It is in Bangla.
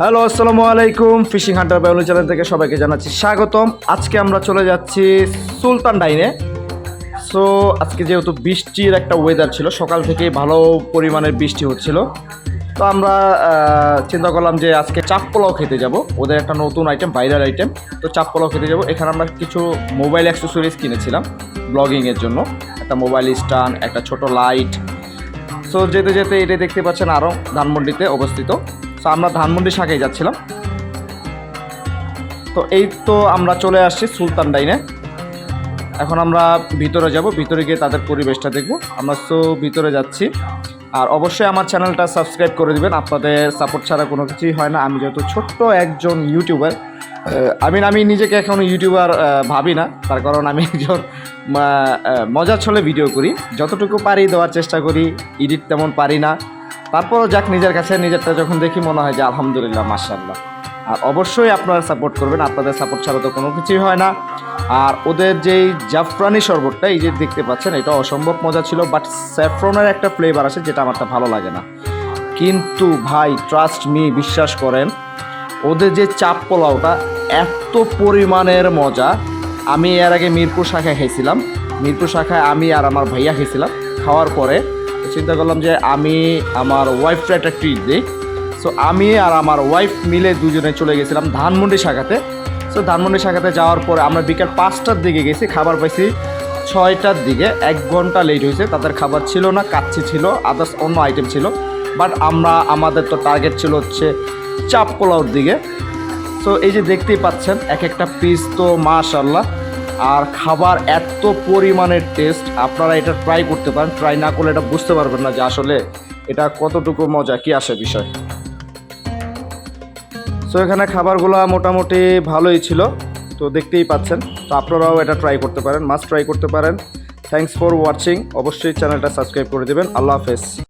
হ্যালো, আসসালামু আলাইকুম। ফিশিং হান্টার বায়োলজি চ্যানেল থেকে সবাইকে জানাচ্ছি স্বাগতম। আজকে আমরা চলে যাচ্ছি সুলতান ডাইনে। সো আজকে যেহেতু বৃষ্টির একটা ওয়েদার ছিল, সকাল থেকে ভালো পরিমাণের বৃষ্টি হচ্ছিল, তো আমরা চিন্তা করলাম যে আজকে চাপ পোলাও খেতে যাব। ওদের একটা নতুন আইটেম, ভাইরাল আইটেম, তো চাপ পোলাও খেতে যাব। এখানে আমরা কিছু মোবাইল অ্যাক্সেসরিজ কিনেছিলাম ব্লগিংয়ের জন্য, একটা মোবাইল স্ট্যান্ড, একটা ছোট লাইট। সো যেতে যেতে এটা দেখতে পাচ্ছেন আরও ধানমন্ডিতে অবস্থিত। সো আমরা ধানমন্ডি শাখায় যাচ্ছিলাম। তো এই তো আমরা চলে আসছি সুলতান ডাইনে। এখন আমরা ভিতরে যাব, ভিতরে গিয়ে তাদের পরিবেশটা দেখব। আমরা সো ভিতরে যাচ্ছি। আর অবশ্যই আমার চ্যানেলটা সাবস্ক্রাইব করে দিবেন, আপনাদের সাপোর্ট ছাড়া কোনো কিছুই হয় না। আমি যেহেতু ছোট্ট একজন ইউটিউবার, আমি নিজেকে এখনও ইউটিউবার ভাবি না, তার কারণ আমি একজন মজার ছলে ভিডিও করি, যতটুকু পারি দেওয়ার চেষ্টা করি, এডিট তেমন পারি না। তারপরও যাক, নিজের কাছে নিজেরটা যখন দেখি মনে হয় যে আলহামদুলিল্লাহ, মাশাআল্লাহ। আর অবশ্যই আপনারা সাপোর্ট করবেন, আপনাদের সাপোর্ট ছাড়া তো কোনো কিছুই হয় না। আর ওদের যেই জাফরানি শরবতটা এই যে দেখতে পাচ্ছেন, এটা অসম্ভব মজা ছিল, বাট স্যাফরনের একটা ফ্লেভার আছে যেটা আমারটা ভালো লাগে না। কিন্তু ভাই, ট্রাস্ট মি, বিশ্বাস করেন, ওদের যে চাপ পোলাওটা এত পরিমাণের মজা। আমি এর আগে মিরপুর শাখায় খাইছিলাম, মিরপুর শাখায় আমি আর আমার ভাইয়া খেয়েছিলাম। খাওয়ার পরে চিন্তা করলাম যে আমি আমার ওয়াইফটা একটা ট্রিট দিই। সো আমি আর আমার ওয়াইফ মিলে দুজনে চলে গেছিলাম ধানমন্ডি শাখাতে। সো ধানমন্ডি শাখাতে যাওয়ার পরে আমরা বিকেল 5টার দিকে গেছি, খাবার পাইছি 6টার দিকে। 1 ঘন্টা লেট হয়েছে। তাদের খাবার ছিল না, কাচ্চি ছিল, আদার্স অন্য আইটেম ছিল। বাট আমাদের তো টার্গেট ছিল হচ্ছে চাপ পোলাওর দিকে। সো এই যে দেখতেই পাচ্ছেন এক একটা পিস তো মাশাআল্লাহ। আর খাবার এত পরিমাণের টেস্ট, আপনারা এটা ট্রাই করতে পারেন। ট্রাই না করলে এটা বুঝতে পারবেন না যে আসলে এটা কতটুকু মজা, কি আসে বিষয়। সো এখানে খাবারগুলো মোটামুটি ভালোই ছিল, তো দেখতেই পাচ্ছেন। তো আপনারাও এটা ট্রাই করতে পারেন, মাস্ট ট্রাই করতে পারেন। Thanks for watching. অবশ্যই চ্যানেলটা সাবস্ক্রাইব করে দেবেন। আল্লাহ হাফেজ।